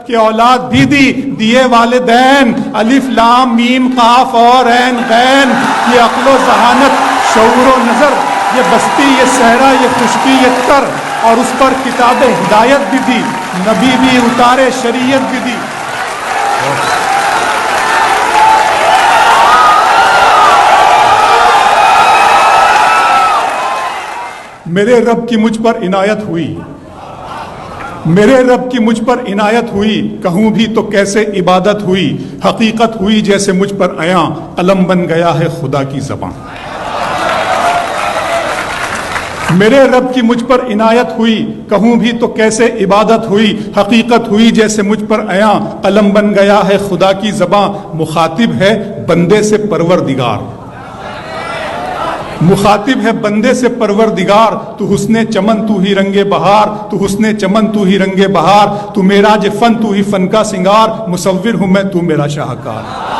کہ اولاد بھی دی دیے والدین، الف لام میم قاف اور عین غین، یہ عقل و ذہانت شعور و نظر، یہ بستی یہ صحرا یہ خشکی یہ تر، اور اس پر کتاب ہدایت بھی دی، نبی بھی اتارے شریعت بھی دی۔ میرے رب کی مجھ پر عنایت ہوئی، میرے رب کی مجھ پر عنایت ہوئی، کہوں بھی تو کیسے عبادت ہوئی، حقیقت ہوئی جیسے مجھ پر عیاں، قلم بن گیا ہے خدا کی زبان۔ میرے رب کی مجھ پر عنایت ہوئی، کہوں بھی تو کیسے عبادت ہوئی، حقیقت ہوئی جیسے مجھ پر عیاں، قلم بن گیا ہے خدا کی زبان۔ مخاطب ہے بندے سے پروردگار، مخاطب ہے بندے سے پروردگار، تو حسن چمن تو ہی رنگ بہار، تو حسن چمن تو ہی رنگ بہار، تو معراج فن تو ہی فن کا سنگار، مصور ہوں میں تو میرا شاہکار۔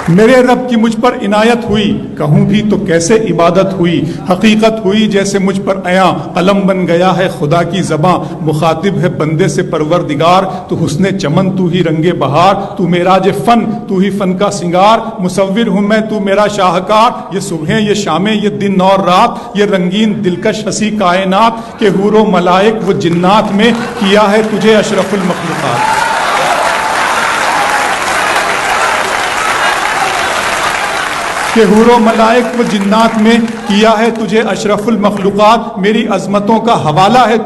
میرے رب کی مجھ پر عنایت ہوئی، کہوں بھی تو کیسے عبادت ہوئی، حقیقت ہوئی جیسے مجھ پر عیاں، قلم بن گیا ہے خدا کی زباں۔ مخاطب ہے بندے سے پروردگار، تو حسن چمن تو ہی رنگ بہار، تو معراج فن تو ہی فن کا سنگار، مصور ہوں میں تو میرا شاہکار۔ یہ صبحیں یہ شامیں یہ دن اور رات، یہ رنگین دلکش ہنسی کائنات، کہ حور و ملائک و جنات میں کیا ہے تجھے اشرف المخلوقات۔ کہ حور و ملائک و جنات میں کیا ہے تجھے اشرف المخلوقات۔ میری عظمتوں کا حوالہ ہے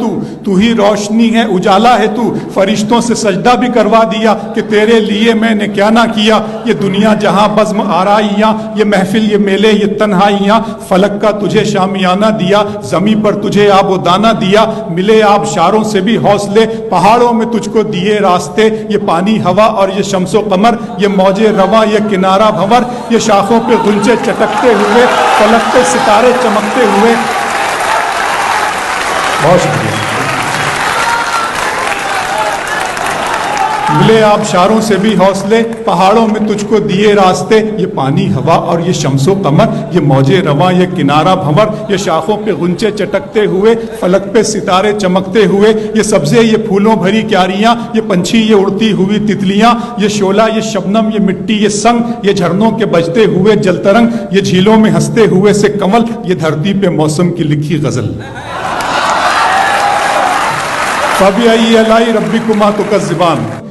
تو ہی روشنی ہے اجالا ہے تو، فرشتوں سے سجدہ بھی کروا دیا کہ تیرے لیے میں نے کیا نہ کیا۔ یہ دنیا جہاں بزم آرائیاں، یہ محفل یہ میلے یہ تنہائیاں، فلک کا تجھے شامیانہ دیا، زمیں پر تجھے آب و دانہ دیا، ملے آبشاروں سے بھی حوصلے، پہاڑوں میں تجھ کو دیے راستے، یہ پانی ہوا اور یہ شمس و قمر، یہ موج رواں یہ کنارہ بھنور، یہ شاخوں پہ غنچے چٹکتے ہوئے، فلک پہ ستارے چمکتے ہوئے۔ بہت شکریہ۔ ملے آبشاروں سے بھی حوصلے، پہاڑوں میں تجھ کو دیے راستے، یہ پانی ہوا اور یہ شمس و قمر، یہ موج رواں یہ کنارہ بھنور، یہ شاخوں پہ غنچے چٹکتے ہوئے، فلک پہ ستارے چمکتے ہوئے، یہ سبزے یہ پھولوں بھری کیاریاں، یہ پنچھی یہ اڑتی ہوئی تتلیاں، یہ شعلہ یہ شبنم یہ مٹی یہ سنگ، یہ جھرنوں کے بجتے ہوئے جل ترنگ، یہ جھیلوں میں ہنستے ہوئے سے کنول، یہ دھرتی پہ موسم کی لکھی غزل۔ فَبِأَيِّ آلَاءِ رَبِّكُمَا تُكَذِّبَانِ،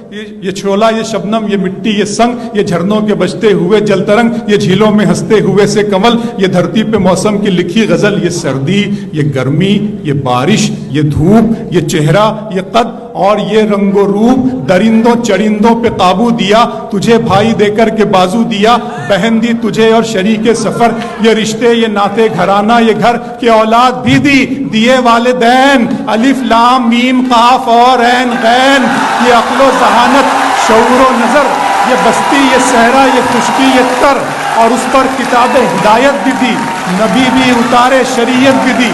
یہ چھولا یہ شبنم یہ مٹی یہ سنگ، یہ جھرنوں کے بجتے ہوئے جل ترنگ، یہ جھیلوں میں ہنستے ہوئے سے کنول، یہ دھرتی پہ موسم کی لکھی غزل۔ یہ سردی یہ گرمی یہ بارش یہ دھوپ یہ چہرہ یہ قد اور یہ رنگ و روپ، درندوں چرندوں پہ قابو دیا، تجھے بھائی دے کر کے بازو دیا، بہن دی تجھے اور شریک سفر، یہ رشتے یہ ناطے گھرانہ یہ گھر، کہ اولاد بھی دی دیے والدین، الف لام میم قاف اور عین غین، یہ عقل و ذہانت شعور و نظر، یہ بستی یہ صحرا یہ خشکی یہ تر، اور اس پر کتاب ہدایت بھی دی، نبی بھی اتارے شریعت بھی دی۔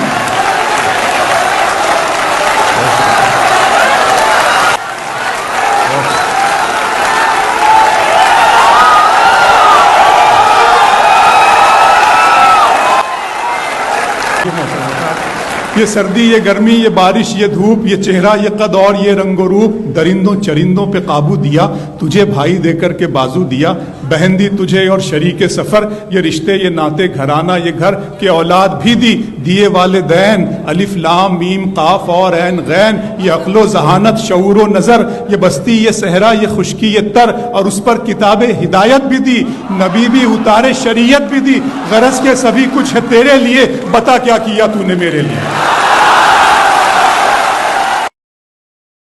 یہ سردی یہ گرمی یہ بارش یہ دھوپ، یہ چہرہ یہ قد اور یہ رنگ و روپ، درندوں چرندوں پہ قابو دیا، تجھے بھائی دے کر کے بازو دیا، بہن دی تجھے اور شریک سفر، یہ رشتے یہ ناطے گھرانہ یہ گھر، کہ اولاد بھی دی دیے والدین، الف لام میم قاف اور عین غین، یہ عقل و ذہانت شعور و نظر، یہ بستی یہ صحرا یہ خشکی یہ تر، اور اس پر کتاب ہدایت بھی دی، نبی بھی اتارے شریعت بھی دی۔ غرض کے سبھی کچھ ہے تیرے لیے، بتا کیا کیا تو نے میرے لیے۔